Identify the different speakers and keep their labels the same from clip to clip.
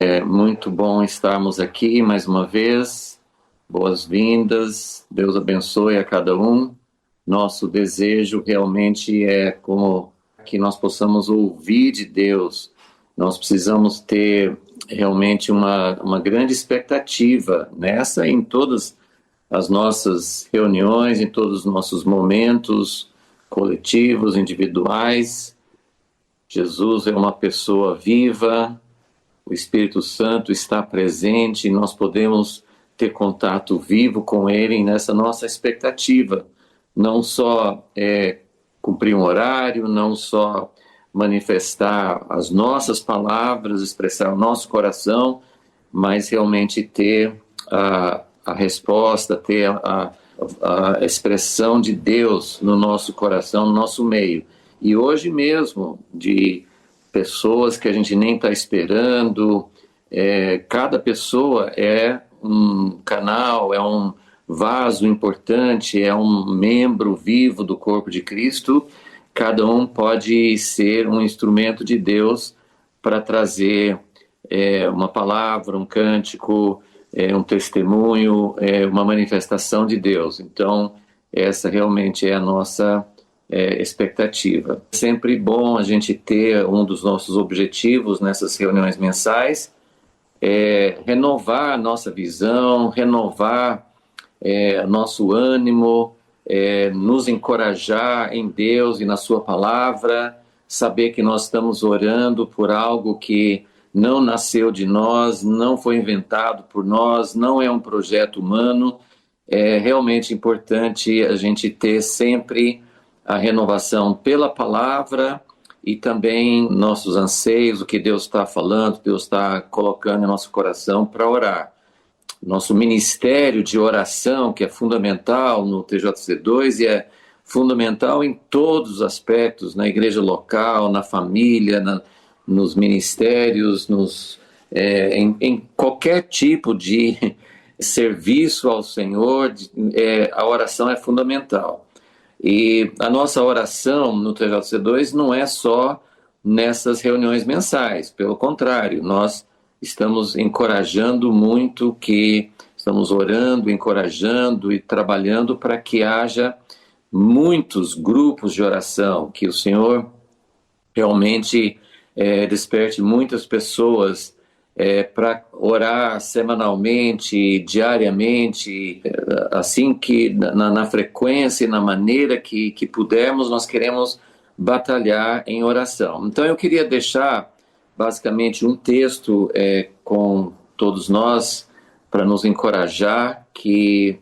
Speaker 1: É muito bom estarmos aqui mais uma vez. Boas-vindas. Deus abençoe a cada um. Nosso desejo realmente é como que nós possamos ouvir de Deus. Nós precisamos ter realmente uma grande expectativa nessa e em todas as nossas reuniões, em todos os nossos momentos coletivos, individuais. Jesus é uma pessoa viva, o Espírito Santo está presente e nós podemos ter contato vivo com Ele nessa nossa expectativa. Não só cumprir um horário, não só manifestar as nossas palavras, expressar o nosso coração, mas realmente ter a resposta, ter a expressão de Deus no nosso coração, no nosso meio. E hoje mesmo, de pessoas que a gente nem está esperando, cada pessoa é um canal, é um vaso importante, é um membro vivo do corpo de Cristo. Cada um pode ser um instrumento de Deus para trazer uma palavra, um cântico, um testemunho, uma manifestação de Deus. Então, essa realmente é a nossa expectativa. É sempre bom a gente ter um dos nossos objetivos nessas reuniões mensais, renovar a nossa visão, renovar nosso ânimo, nos encorajar em Deus e na sua palavra, saber que nós estamos orando por algo que não nasceu de nós, não foi inventado por nós, não é um projeto humano. É realmente importante a gente ter sempre a renovação pela palavra e também nossos anseios, o que Deus está falando, Deus está colocando em nosso coração para orar. Nosso ministério de oração, que é fundamental no TJC2 e é fundamental em todos os aspectos, na igreja local, na família, nos ministérios, em qualquer tipo de serviço ao Senhor, a oração é fundamental. E a nossa oração no TJC2 não é só nessas reuniões mensais, pelo contrário, nós estamos encorajando muito, estamos orando, encorajando e trabalhando para que haja muitos grupos de oração, que o Senhor realmente desperte muitas pessoas para orar semanalmente, diariamente, assim que na frequência e na maneira que pudermos, nós queremos batalhar em oração. Então eu queria deixar basicamente um texto com todos nós para nos encorajar que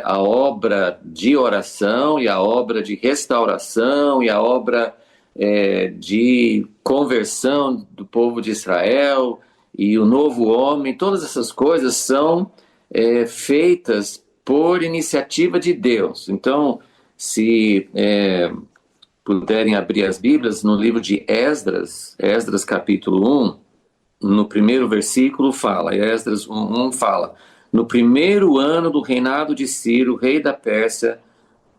Speaker 1: a obra de oração e a obra de restauração e a obra de conversão do povo de Israel e o novo homem, todas essas coisas são feitas por iniciativa de Deus. Então, se puderem abrir as Bíblias, no livro de Esdras capítulo 1, no primeiro versículo fala, Esdras 1 fala, no primeiro ano do reinado de Ciro, rei da Pérsia,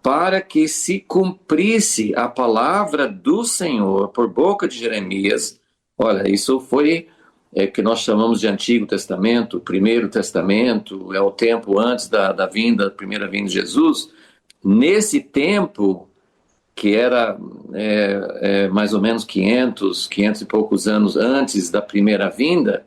Speaker 1: para que se cumprisse a palavra do Senhor por boca de Jeremias. Olha, isso foi que nós chamamos de Antigo Testamento, Primeiro Testamento, é o tempo antes da primeira vinda de Jesus. Nesse tempo, que era mais ou menos 500 e poucos anos antes da primeira vinda,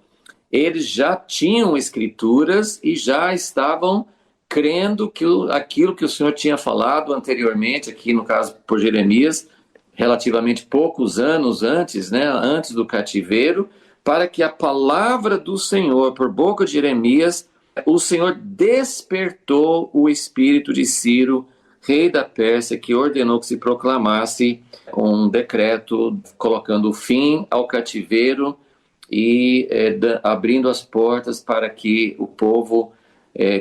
Speaker 1: eles já tinham escrituras e já estavam crendo que aquilo que o Senhor tinha falado anteriormente, aqui no caso por Jeremias, relativamente poucos anos antes, antes do cativeiro, para que a palavra do Senhor, por boca de Jeremias, o Senhor despertou o espírito de Ciro, rei da Pérsia, que ordenou que se proclamasse um decreto colocando fim ao cativeiro e abrindo as portas para que o povo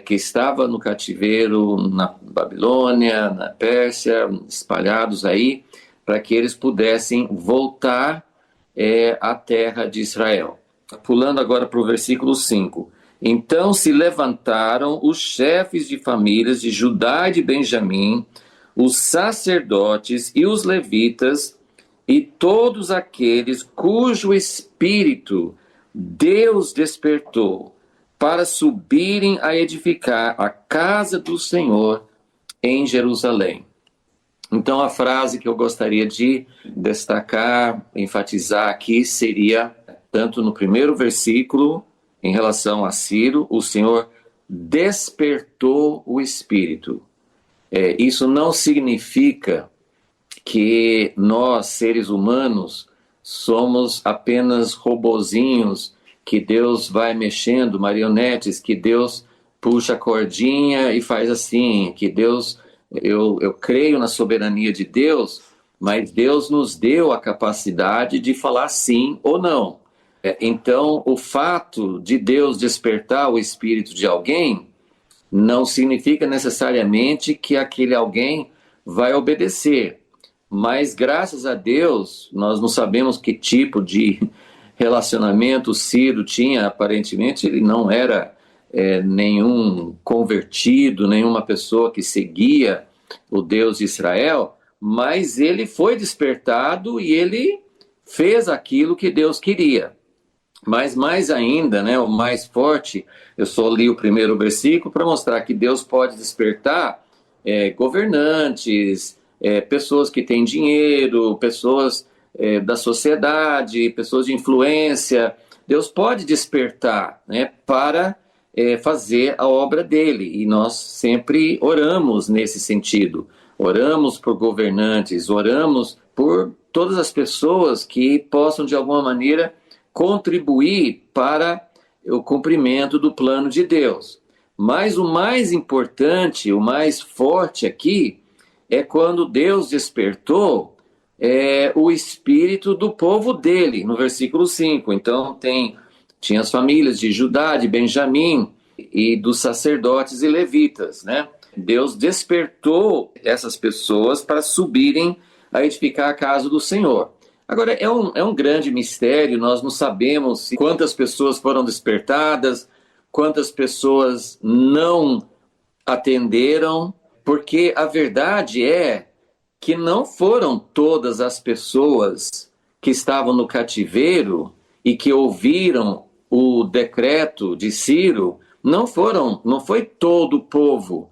Speaker 1: que estava no cativeiro na Babilônia, na Pérsia, espalhados aí, para que eles pudessem voltar à terra de Israel. Pulando agora para o versículo 5. Então se levantaram os chefes de famílias de Judá e de Benjamim, os sacerdotes e os levitas, e todos aqueles cujo espírito Deus despertou para subirem a edificar a casa do Senhor em Jerusalém. Então, a frase que eu gostaria de destacar, enfatizar aqui, seria, tanto no primeiro versículo, em relação a Ciro, o Senhor despertou o espírito. Isso não significa que nós, seres humanos, somos apenas robozinhos que Deus vai mexendo, marionetes, que Deus puxa a cordinha e faz assim, que Deus... Eu creio na soberania de Deus, mas Deus nos deu a capacidade de falar sim ou não. Então, o fato de Deus despertar o espírito de alguém não significa necessariamente que aquele alguém vai obedecer. Mas, graças a Deus, nós não sabemos que tipo de relacionamento Ciro tinha. Aparentemente, ele não era nenhum convertido, nenhuma pessoa que seguia o Deus de Israel, mas ele foi despertado e ele fez aquilo que Deus queria. Mas mais ainda, né, o mais forte, eu só li o primeiro versículo para mostrar que Deus pode despertar governantes, pessoas que têm dinheiro, pessoas da sociedade, pessoas de influência. Deus pode despertar, né, para fazer a obra dele, e nós sempre oramos nesse sentido. Oramos por governantes, oramos por todas as pessoas que possam, de alguma maneira, contribuir para o cumprimento do plano de Deus. Mas o mais importante, o mais forte aqui, é quando Deus despertou o espírito do povo dele, no versículo 5. Então tinha as famílias de Judá, de Benjamim e dos sacerdotes e levitas, né? Deus despertou essas pessoas para subirem a edificar a casa do Senhor. Agora, é um grande mistério, nós não sabemos quantas pessoas foram despertadas, quantas pessoas não atenderam, porque a verdade é que não foram todas as pessoas que estavam no cativeiro e que ouviram o decreto de Ciro, não foi todo o povo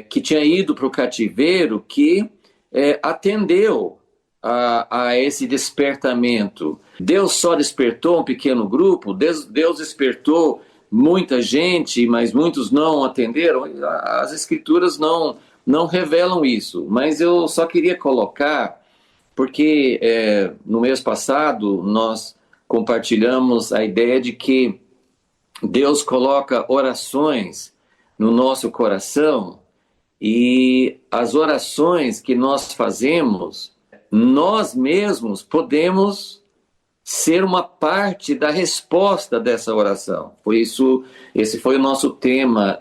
Speaker 1: que tinha ido para o cativeiro que atendeu a esse despertamento. Deus só despertou um pequeno grupo, Deus despertou muita gente, mas muitos não atenderam. As escrituras não revelam isso, mas eu só queria colocar, porque no mês passado nós compartilhamos a ideia de que Deus coloca orações no nosso coração, e as orações que nós fazemos, nós mesmos podemos ser uma parte da resposta dessa oração. Esse foi o nosso tema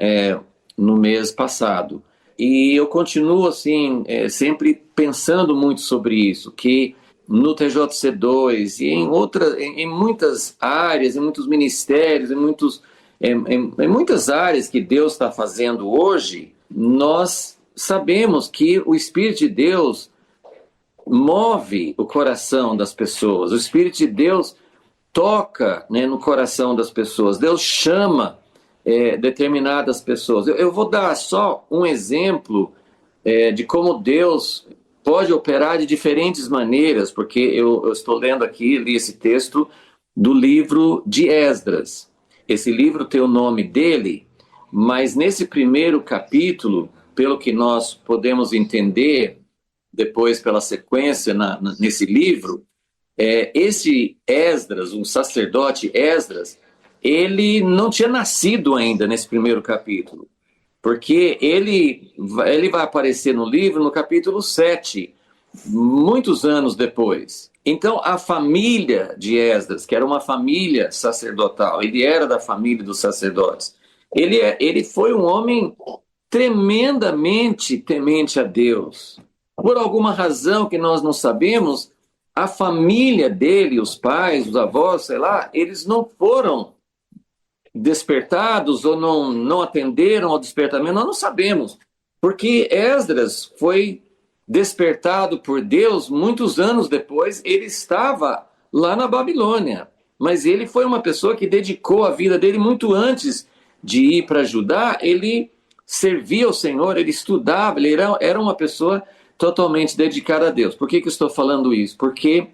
Speaker 1: no mês passado. E eu continuo assim, sempre pensando muito sobre isso, que no TJC2 e em muitas áreas, em muitos ministérios, em muitas áreas que Deus está fazendo hoje, nós sabemos que o Espírito de Deus move o coração das pessoas, o Espírito de Deus toca, né, no coração das pessoas, Deus chama determinadas pessoas. Eu vou dar só um exemplo de como Deus pode operar de diferentes maneiras, porque eu estou lendo aqui, li esse texto do livro de Esdras. Esse livro tem o nome dele, mas nesse primeiro capítulo, pelo que nós podemos entender, depois pela sequência nesse livro, esse Esdras, o sacerdote Esdras, ele não tinha nascido ainda nesse primeiro capítulo, porque ele vai aparecer no livro no capítulo 7, muitos anos depois. Então, a família de Esdras, que era uma família sacerdotal, ele era da família dos sacerdotes, ele foi um homem tremendamente temente a Deus. Por alguma razão que nós não sabemos, a família dele, os pais, os avós, sei lá, eles não foram despertados ou não atenderam ao despertamento, nós não sabemos. Porque Esdras foi despertado por Deus muitos anos depois, ele estava lá na Babilônia. mas ele foi uma pessoa que dedicou a vida dele muito antes de ir para Judá. Ele servia ao Senhor, ele estudava, ele era uma pessoa totalmente dedicada a Deus. Por que eu estou falando isso? Porque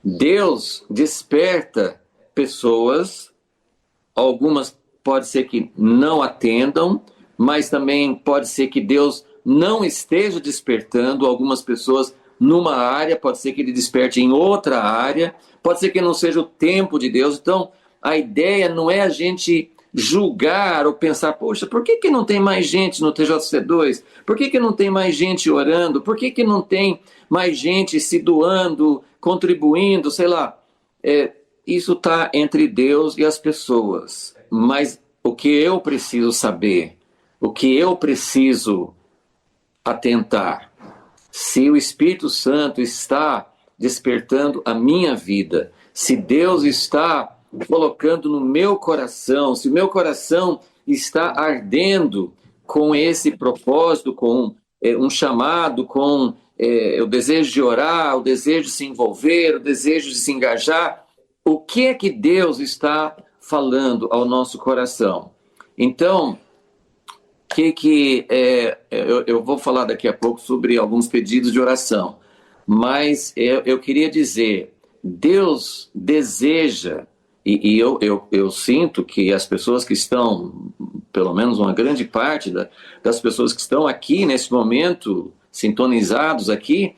Speaker 1: Deus desperta pessoas, algumas pode ser que não atendam, mas também pode ser que Deus não esteja despertando algumas pessoas numa área, pode ser que ele desperte em outra área, pode ser que não seja o tempo de Deus. Então, a ideia não é a gente julgar ou pensar, poxa, por que não tem mais gente no TJC2? Por que não tem mais gente orando? Por que não tem mais gente se doando, contribuindo, sei lá? Isso está entre Deus e as pessoas. Mas o que eu preciso saber, o que eu preciso atentar, se o Espírito Santo está despertando a minha vida, se Deus está colocando no meu coração, se o meu coração está ardendo com esse propósito, com um chamado, com o desejo de orar, o desejo de se envolver, o desejo de se engajar, o que é que Deus está falando ao nosso coração? Então, eu vou falar daqui a pouco sobre alguns pedidos de oração, mas eu queria dizer, Deus deseja, e eu sinto que as pessoas que estão, pelo menos uma grande parte das pessoas que estão aqui nesse momento, sintonizados aqui,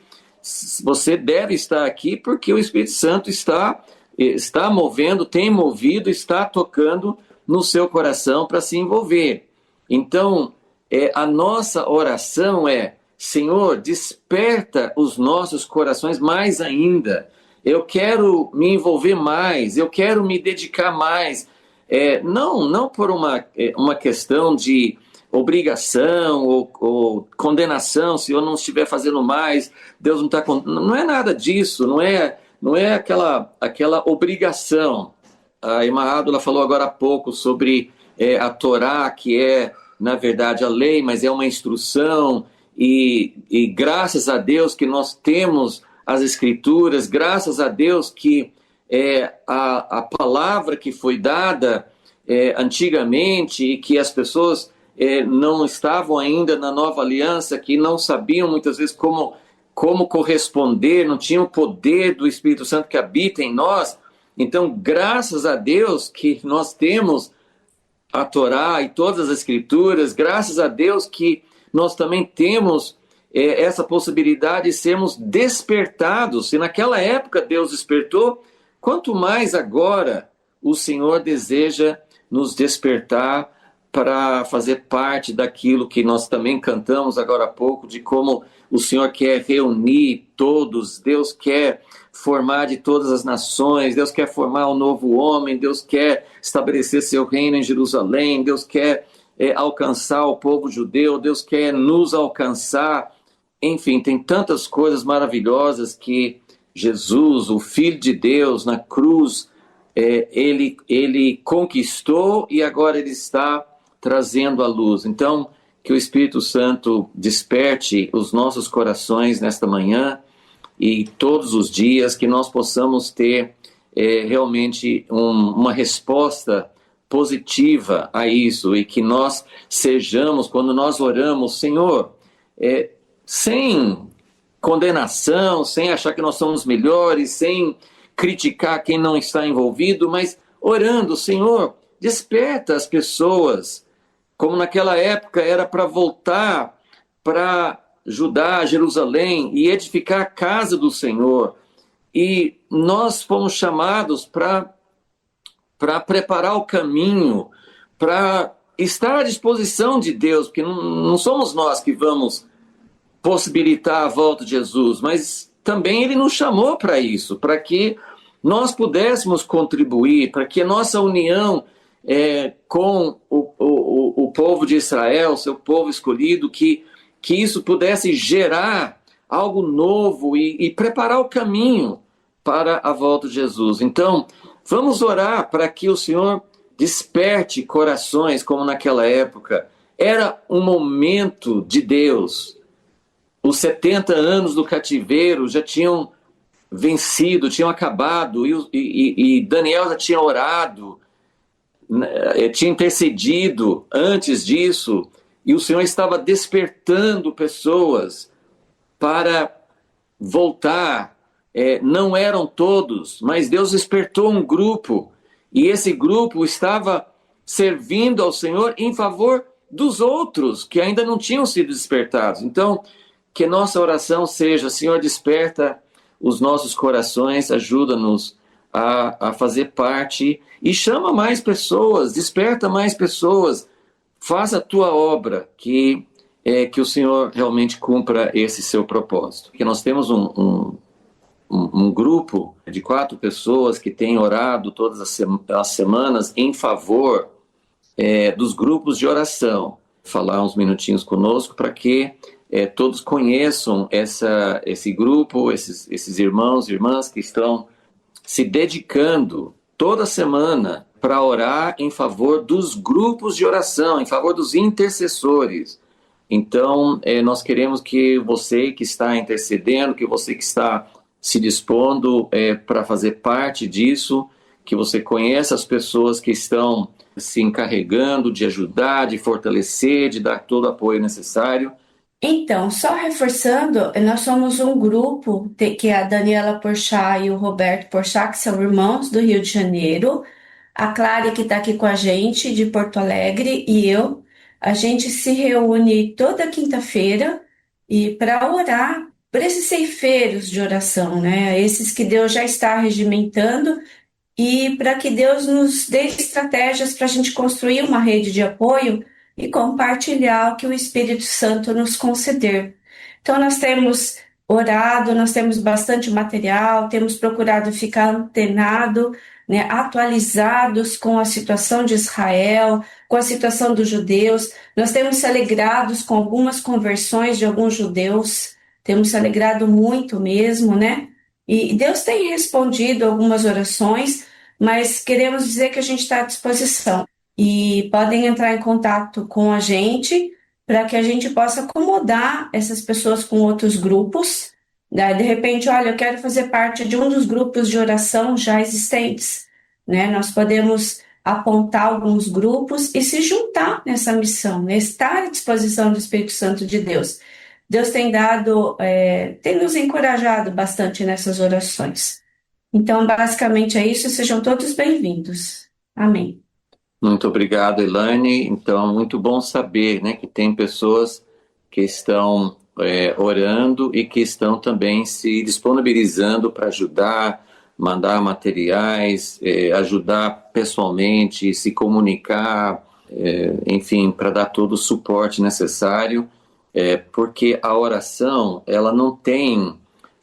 Speaker 1: você deve estar aqui porque o Espírito Santo está movendo, tem movido, está tocando no seu coração para se envolver. Então, a nossa oração é: Senhor, desperta os nossos corações mais ainda. Eu quero me envolver mais, eu quero me dedicar mais. Não por uma questão de obrigação ou condenação, se eu não estiver fazendo mais, Deus não está... Não é nada disso, não é aquela obrigação. A irmã Ádula falou agora há pouco sobre a Torá, que é, na verdade, a lei, mas é uma instrução, e graças a Deus que nós temos as Escrituras, graças a Deus que a palavra que foi dada antigamente, e que as pessoas não estavam ainda na nova aliança, que não sabiam muitas vezes como corresponder, não tinham o poder do Espírito Santo que habita em nós. Então, graças a Deus que nós temos a Torá e todas as Escrituras, graças a Deus que nós também temos essa possibilidade de sermos despertados. Se naquela época Deus despertou, quanto mais agora o Senhor deseja nos despertar para fazer parte daquilo que nós também cantamos agora há pouco, de como o Senhor quer reunir todos, Deus quer formar de todas as nações, Deus quer formar um novo homem, Deus quer estabelecer seu reino em Jerusalém, Deus quer alcançar o povo judeu, Deus quer nos alcançar. Enfim, tem tantas coisas maravilhosas que Jesus, o Filho de Deus, na cruz, ele conquistou e agora ele está trazendo à luz. Então, que o Espírito Santo desperte os nossos corações nesta manhã e todos os dias, que nós possamos ter realmente uma resposta positiva a isso, e que nós sejamos, quando nós oramos, Senhor, sem condenação, sem achar que nós somos melhores, sem criticar quem não está envolvido, mas orando, Senhor, desperta as pessoas, como naquela época era para voltar para Judá, Jerusalém, e edificar a casa do Senhor. E nós fomos chamados para preparar o caminho, para estar à disposição de Deus, porque não somos nós que vamos possibilitar a volta de Jesus, mas também Ele nos chamou para isso, para que nós pudéssemos contribuir, para que a nossa união com o povo de Israel, seu povo escolhido, que isso pudesse gerar algo novo e preparar o caminho para a volta de Jesus. Então, vamos orar para que o Senhor desperte corações como naquela época. Era um momento de Deus. Os 70 anos do cativeiro já tinham vencido, tinham acabado, e Daniel já tinha orado, né, tinha intercedido antes disso, e o Senhor estava despertando pessoas para voltar. Não eram todos, mas Deus despertou um grupo, e esse grupo estava servindo ao Senhor em favor dos outros que ainda não tinham sido despertados. Então, que nossa oração seja: Senhor, desperta os nossos corações, ajuda-nos a fazer parte e chama mais pessoas, desperta mais pessoas, faça a tua obra, que o Senhor realmente cumpra esse seu propósito. Que nós temos um grupo de 4 pessoas que tem orado todas as semanas em favor dos grupos de oração. Falar uns minutinhos conosco para que todos conheçam esse grupo, esses irmãos e irmãs que estão se dedicando toda semana para orar em favor dos grupos de oração, em favor dos intercessores. Então, nós queremos que você que está intercedendo, que você que está se dispondo para fazer parte disso, que você conheça as pessoas que estão se encarregando de ajudar, de fortalecer, de dar todo o apoio necessário.
Speaker 2: Então, só reforçando, nós somos um grupo que é a Daniela Porchat e o Roberto Porchat, que são irmãos do Rio de Janeiro, a Clara, que está aqui com a gente, de Porto Alegre, e eu. A gente se reúne toda quinta-feira e para orar por esses ceifeiros de oração, né? Esses que Deus já está regimentando, e para que Deus nos dê estratégias para a gente construir uma rede de apoio e compartilhar o que o Espírito Santo nos conceder. Então, nós temos orado, nós temos bastante material, temos procurado ficar antenado, né, atualizados com a situação de Israel, com a situação dos judeus. Nós temos se alegrados com algumas conversões de alguns judeus, temos se alegrado muito mesmo, né? E Deus tem respondido algumas orações, mas queremos dizer que a gente está à disposição. E podem entrar em contato com a gente para que a gente possa acomodar essas pessoas com outros grupos. Né? De repente, olha, eu quero fazer parte de um dos grupos de oração já existentes. Né? Nós podemos apontar alguns grupos e se juntar nessa missão, né? Estar à disposição do Espírito Santo de Deus. Deus tem tem nos encorajado bastante nessas orações. Então, basicamente é isso. Sejam todos bem-vindos. Amém.
Speaker 1: Muito obrigado, Elaine. Então, muito bom saber, né, que tem pessoas que estão orando e que estão também se disponibilizando para ajudar, mandar materiais, ajudar pessoalmente, se comunicar, enfim, para dar todo o suporte necessário, porque a oração, ela não tem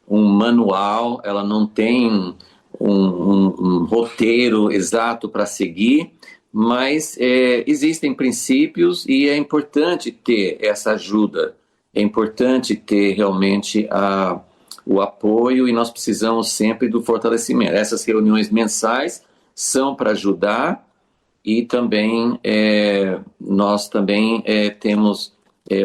Speaker 1: um manual, ela não tem um roteiro exato para seguir, mas existem princípios e é importante ter essa ajuda, é importante ter realmente o apoio, e nós precisamos sempre do fortalecimento. Essas reuniões mensais são para ajudar, e também nós também temos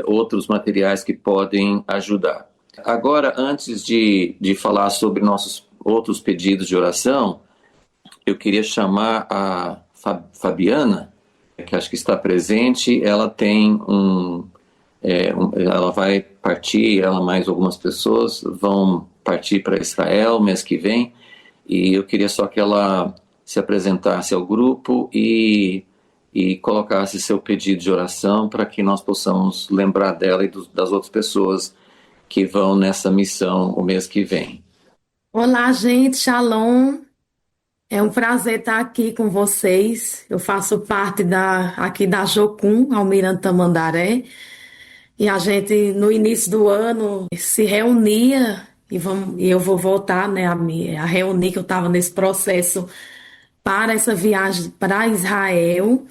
Speaker 1: outros materiais que podem ajudar. Agora, antes de falar sobre nossos outros pedidos de oração, eu queria chamar a Fabiana, que acho que está presente. Ela tem ela vai partir, ela mais algumas pessoas vão partir para Israel mês que vem, e eu queria só que ela se apresentasse ao grupo e colocasse seu pedido de oração para que nós possamos lembrar dela e das outras pessoas que vão nessa missão o mês que vem.
Speaker 3: Olá, gente, Shalom. É um prazer estar aqui com vocês. Eu faço parte aqui da Jocum, Almirante Tamandaré, e a gente, no início do ano, se reunia, e eu vou voltar, né, a reunir, que eu estava nesse processo para essa viagem para Israel,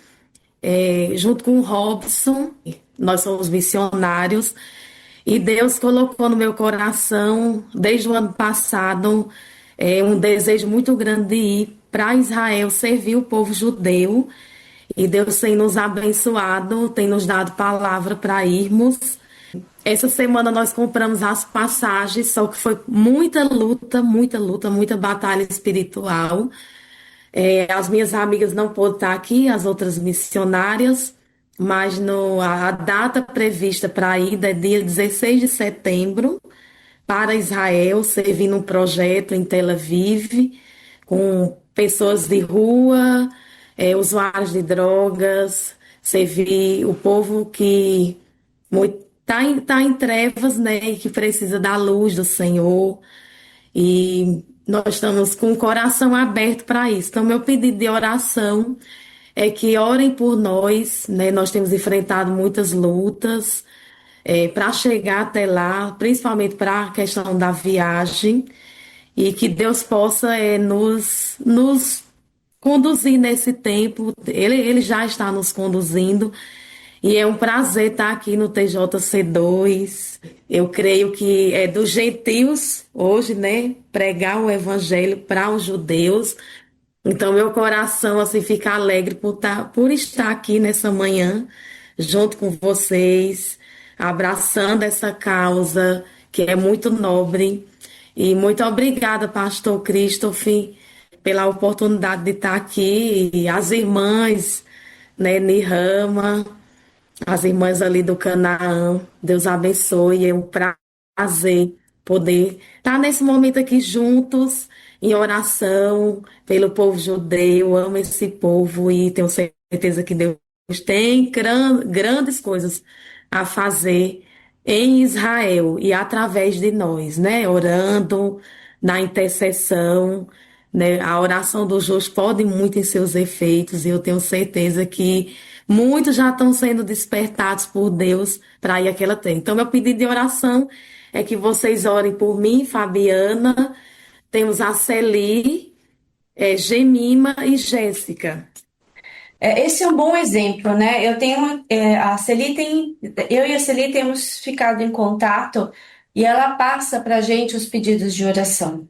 Speaker 3: junto com o Robson. Nós somos missionários, e Deus colocou no meu coração, desde o ano passado, um desejo muito grande de ir para Israel, servir o povo judeu. E Deus tem nos abençoado, tem nos dado palavra para irmos. Essa semana nós compramos as passagens, só que foi muita luta, muita luta, muita batalha espiritual. As minhas amigas não pôde estar aqui, as outras missionárias, mas a data prevista para a ida é dia 16 de setembro para Israel, servindo um projeto em Tel Aviv, com pessoas de rua, usuários de drogas, servir o povo que tá em trevas, né, e que precisa da luz do Senhor. E nós estamos com o coração aberto para isso. Então, meu pedido de oração é que orem por nós, né? Nós temos enfrentado muitas lutas para chegar até lá, principalmente para a questão da viagem, e que Deus possa nos conduzir nesse tempo. Ele já está nos conduzindo. E é um prazer estar aqui no TJC2. Eu creio que é dos gentios hoje, né? Pregar o evangelho para os judeus. Então, meu coração assim fica alegre por estar aqui nessa manhã, junto com vocês, abraçando essa causa que é muito nobre. E muito obrigada, Pastor Christopher, pela oportunidade de estar aqui. E as irmãs, né, Nihama, as irmãs ali do Canaã, Deus abençoe, é um prazer poder estar nesse momento aqui juntos, em oração pelo povo judeu. Eu amo esse povo e tenho certeza que Deus tem grandes coisas a fazer em Israel e através de nós, né? Orando na intercessão, né? A oração do justo pode muito em seus efeitos e eu tenho certeza que muitos já estão sendo despertados por Deus para ir àquela terra. Então, meu pedido de oração é que vocês orem por mim, Fabiana, temos a Celi, Gemima e Jéssica.
Speaker 2: Esse é um bom exemplo, né? Eu e a Celi temos ficado em contato e ela passa para a gente os pedidos de oração.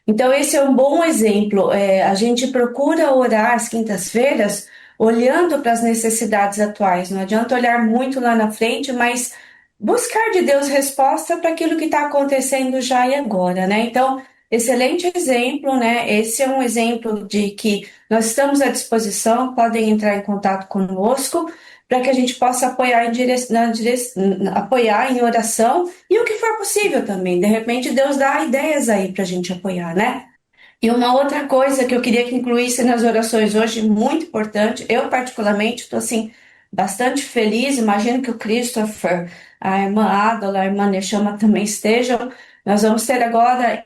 Speaker 2: Então, esse é um bom exemplo. A gente procura orar às quintas-feiras olhando para as necessidades atuais. Não adianta olhar muito lá na frente, mas buscar de Deus resposta para aquilo que está acontecendo já e agora, né? Então, excelente exemplo, né? Esse é um exemplo de que nós estamos à disposição, podem entrar em contato conosco para que a gente possa apoiar apoiar em oração e o que for possível também. De repente, Deus dá ideias aí para a gente apoiar, né? E uma outra coisa que eu queria que incluísse nas orações hoje, muito importante, eu particularmente estou assim, bastante feliz, imagino que o Christopher, a irmã Adela, a irmã Nechama também estejam. Nós vamos ter agora,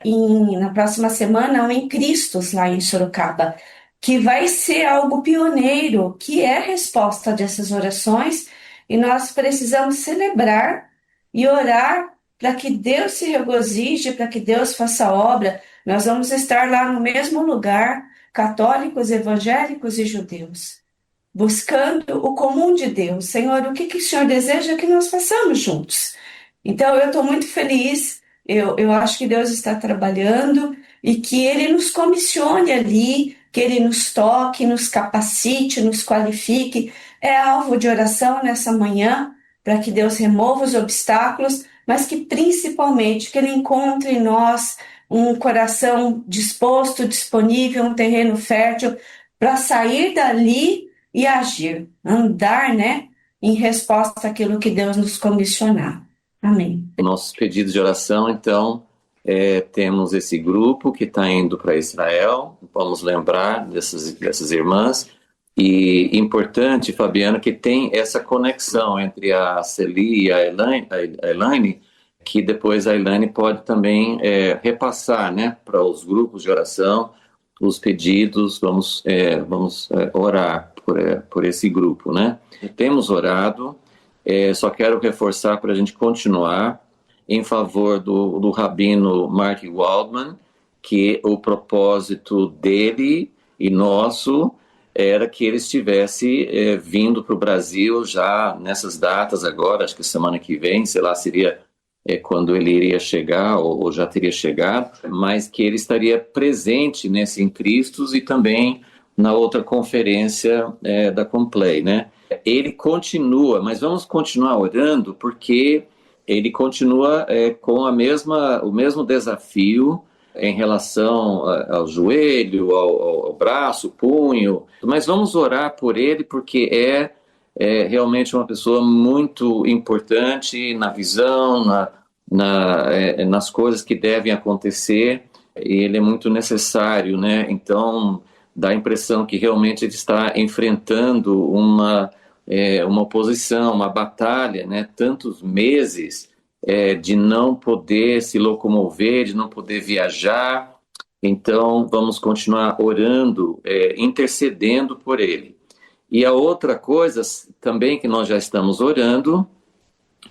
Speaker 2: na próxima semana, um Em Cristos lá em Sorocaba, que vai ser algo pioneiro, que é a resposta dessas orações, e nós precisamos celebrar e orar para que Deus se regozije, para que Deus faça a obra. Nós vamos estar lá no mesmo lugar, católicos, evangélicos e judeus, buscando o comum de Deus. Senhor, o que que o Senhor deseja que nós façamos juntos? Então, eu estou muito feliz, eu acho que Deus está trabalhando e que Ele nos comissione ali, que Ele nos toque, nos capacite, nos qualifique. É alvo de oração nessa manhã, para que Deus remova os obstáculos, mas que principalmente que Ele encontre em nós um coração disposto, disponível, um terreno fértil para sair dali e agir, andar, né, em resposta àquilo que Deus nos comissionar. Amém.
Speaker 1: Nossos pedidos de oração, então, temos esse grupo que está indo para Israel, vamos lembrar dessas irmãs, e importante, Fabiana, que tem essa conexão entre a Celi e a Elaine, que depois a Elaine pode também repassar, né, para os grupos de oração, os pedidos, vamos orar por esse grupo, né? Temos orado, só quero reforçar para a gente continuar em favor do rabino Mark Waldman, que o propósito dele e nosso era que ele estivesse vindo para o Brasil já nessas datas agora, acho que semana que vem, sei lá, seria quando ele iria chegar ou já teria chegado, mas que ele estaria presente nesse Em Cristos e também na outra conferência da Complay, né? Ele continua, mas vamos continuar orando porque ele continua com o mesmo desafio em relação ao joelho, ao braço, punho, mas vamos orar por ele porque é realmente uma pessoa muito importante na visão, nas coisas que devem acontecer, e ele é muito necessário, né? Então dá a impressão que realmente ele está enfrentando uma oposição, uma batalha, né? Tantos meses de não poder se locomover, de não poder viajar. Então, vamos continuar orando, intercedendo por ele. E a outra coisa também que nós já estamos orando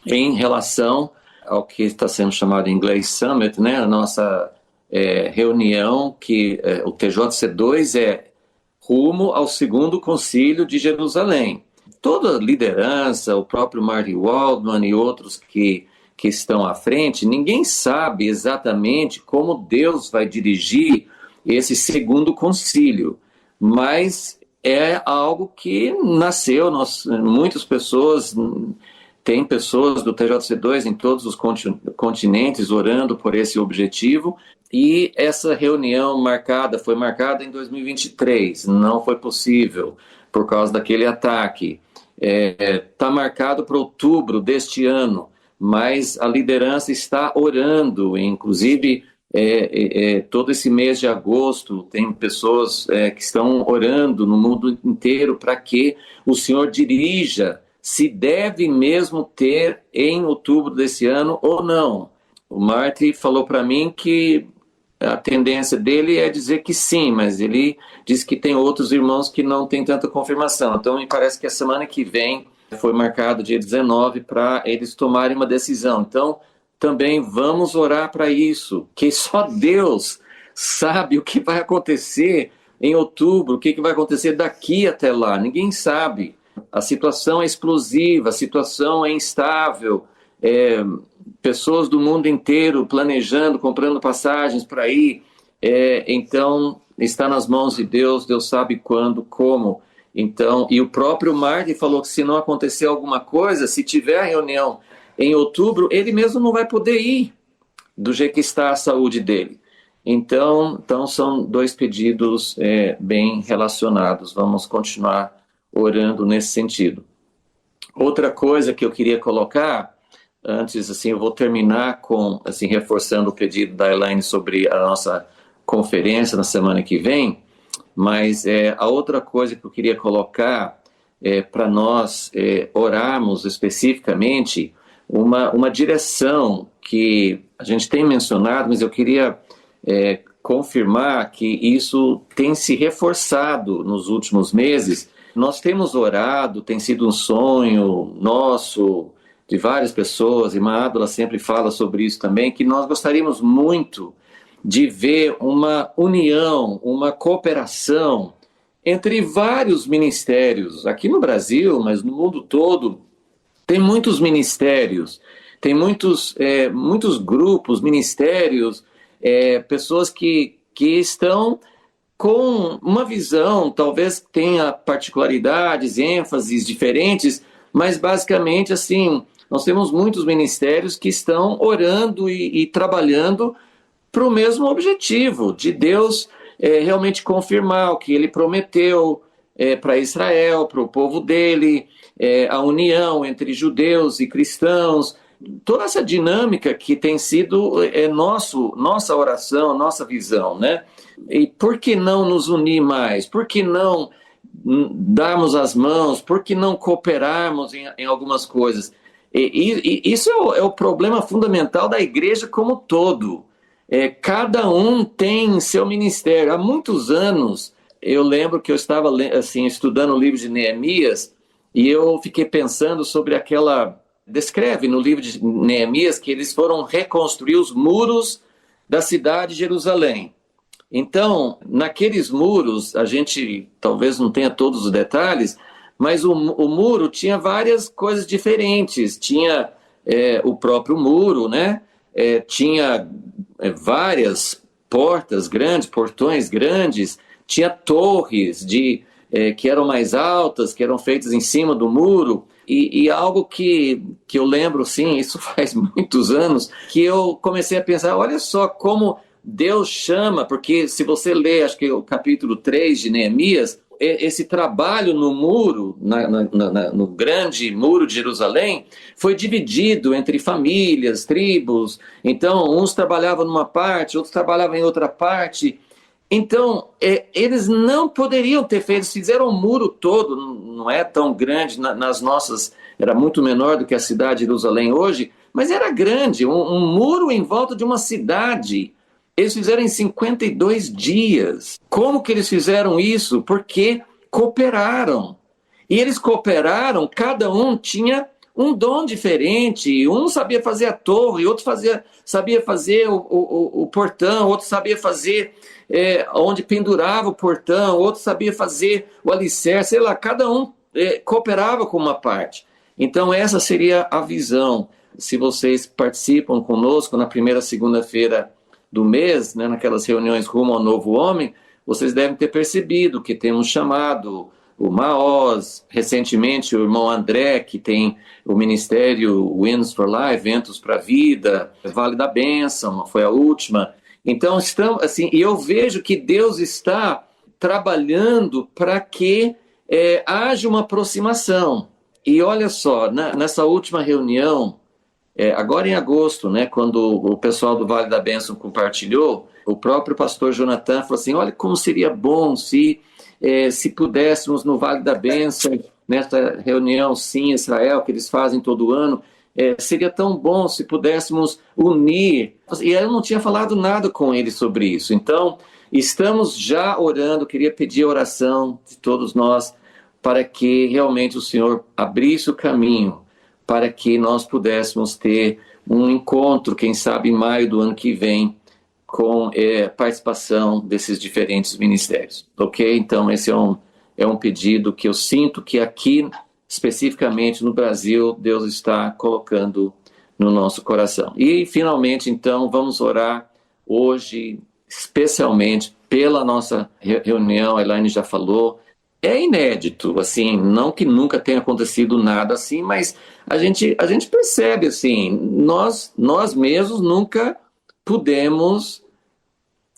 Speaker 1: em relação ao que está sendo chamado em inglês Summit, né? A nossa reunião, que o TJC2 é rumo ao segundo concílio de Jerusalém. Toda a liderança, o próprio Marty Waldman e outros que estão à frente, ninguém sabe exatamente como Deus vai dirigir esse segundo concílio, mas é algo que nasceu, muitas pessoas, tem pessoas do TJC2 em todos os continentes orando por esse objetivo, e essa reunião foi marcada em 2023, não foi possível por causa daquele ataque. Está marcado para outubro deste ano, mas a liderança está orando, inclusive todo esse mês de agosto tem pessoas que estão orando no mundo inteiro para que o Senhor dirija se deve mesmo ter em outubro desse ano ou não. O Marty falou para mim que a tendência dele é dizer que sim, mas ele diz que tem outros irmãos que não têm tanta confirmação. Então, me parece que a semana que vem foi marcado dia 19 para eles tomarem uma decisão. Então, também vamos orar para isso, que só Deus sabe o que vai acontecer em outubro, o que vai acontecer daqui até lá. Ninguém sabe. A situação é explosiva, a situação é instável, pessoas do mundo inteiro planejando, comprando passagens para ir, então está nas mãos de Deus, Deus sabe quando, como. Então, e o próprio Marty falou que se não acontecer alguma coisa, se tiver reunião em outubro, ele mesmo não vai poder ir, do jeito que está a saúde dele. Então são dois pedidos bem relacionados, vamos continuar orando nesse sentido. Outra coisa que eu queria colocar, antes, assim, eu vou terminar com, assim, reforçando o pedido da Elaine sobre a nossa conferência na semana que vem, mas a outra coisa que eu queria colocar para nós orarmos especificamente uma direção que a gente tem mencionado, mas eu queria confirmar que isso tem se reforçado nos últimos meses. Nós temos orado, tem sido um sonho nosso, de várias pessoas, e Ádula sempre fala sobre isso também, que nós gostaríamos muito de ver uma união, uma cooperação entre vários ministérios, aqui no Brasil, mas no mundo todo. Tem muitos ministérios, tem muitos grupos, ministérios, pessoas que estão com uma visão, talvez tenha particularidades, ênfases diferentes, mas basicamente, assim, nós temos muitos ministérios que estão orando e trabalhando para o mesmo objetivo, de Deus realmente confirmar o que ele prometeu para Israel, para o povo dele, a união entre judeus e cristãos, toda essa dinâmica que tem sido nossa oração, nossa visão, né? E por que não nos unir mais? Por que não darmos as mãos? Por que não cooperarmos em algumas coisas? E isso é o problema fundamental da igreja como todo. Cada um tem seu ministério. Há muitos anos, eu lembro que eu estava assim, estudando o livro de Neemias e eu fiquei pensando sobre descreve no livro de Neemias que eles foram reconstruir os muros da cidade de Jerusalém. Então, naqueles muros, a gente talvez não tenha todos os detalhes, mas o muro tinha várias coisas diferentes. Tinha o próprio muro, né? Tinha várias portas grandes, portões grandes, tinha torres de que eram mais altas, que eram feitas em cima do muro, e algo que eu lembro, sim, isso faz muitos anos, que eu comecei a pensar, olha só como Deus chama, porque se você ler, acho que é o capítulo 3 de Neemias, esse trabalho no muro, no grande muro de Jerusalém, foi dividido entre famílias, tribos. Então, uns trabalhavam numa parte, outros trabalhavam em outra parte. Então, eles não poderiam ter feito, eles fizeram o muro todo, não é tão grande, nas nossas, era muito menor do que a cidade de Jerusalém hoje, mas era grande, um muro em volta de uma cidade. Eles fizeram em 52 dias. Como que eles fizeram isso? Porque cooperaram. E eles cooperaram, cada um tinha um dom diferente. Um sabia fazer a torre, outro sabia fazer o portão, outro sabia fazer onde pendurava o portão, outro sabia fazer o alicerce, sei lá, cada um cooperava com uma parte. Então essa seria a visão. Se vocês participam conosco na primeira segunda-feira do mês, né, naquelas reuniões rumo ao novo homem, vocês devem ter percebido que temos chamado o Maoz, recentemente o irmão André, que tem o ministério Winds for Life, Ventos para a Vida, Vale da Bênção, foi a última. Então, estamos, assim, e eu vejo que Deus está trabalhando para que haja uma aproximação. E olha só, nessa última reunião, agora em agosto, né, quando o pessoal do Vale da Bênção compartilhou, o próprio pastor Jonathan falou assim, olha como seria bom se pudéssemos no Vale da Bênção, nessa reunião Sim Israel, que eles fazem todo ano, seria tão bom se pudéssemos unir. E eu não tinha falado nada com ele sobre isso. Então, estamos já orando, queria pedir a oração de todos nós para que realmente o Senhor abrisse o caminho para que nós pudéssemos ter um encontro, quem sabe em maio do ano que vem, com participação desses diferentes ministérios, ok? Então esse é um pedido que eu sinto que aqui, especificamente no Brasil, Deus está colocando no nosso coração. E finalmente, então, vamos orar hoje, especialmente pela nossa reunião, a Elaine já falou, é inédito, assim, não que nunca tenha acontecido nada assim, mas a gente percebe, assim, nós mesmos nunca pudemos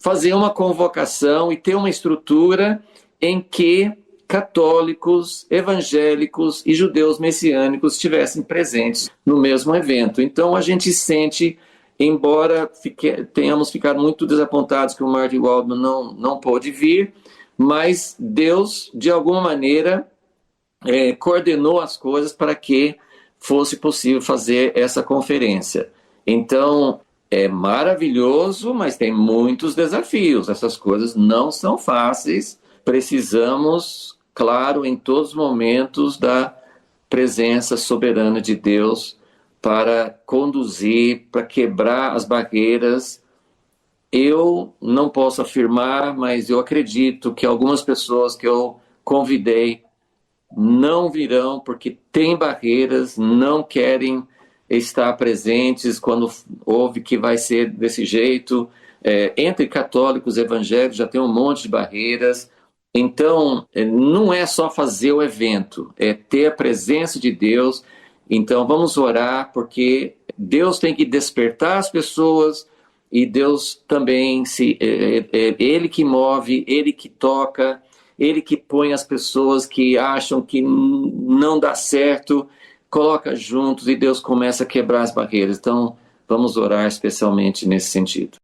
Speaker 1: fazer uma convocação e ter uma estrutura em que católicos, evangélicos e judeus messiânicos estivessem presentes no mesmo evento. Então a gente sente, embora tenhamos ficado muito desapontados que o Martin Waldman não pôde vir, mas Deus, de alguma maneira, coordenou as coisas para que fosse possível fazer essa conferência. Então, é maravilhoso, mas tem muitos desafios. Essas coisas não são fáceis. Precisamos, claro, em todos os momentos, da presença soberana de Deus para conduzir, para quebrar as barreiras. Eu não posso afirmar, mas eu acredito que algumas pessoas que eu convidei não virão porque tem barreiras, não querem estar presentes quando ouve que vai ser desse jeito. Entre católicos e evangélicos já tem um monte de barreiras. Então, não é só fazer o evento, é ter a presença de Deus. Então, vamos orar, porque Deus tem que despertar as pessoas e Deus também, Ele que move, Ele que toca, Ele que põe as pessoas que acham que não dá certo, coloca juntos e Deus começa a quebrar as barreiras. Então, vamos orar especialmente nesse sentido.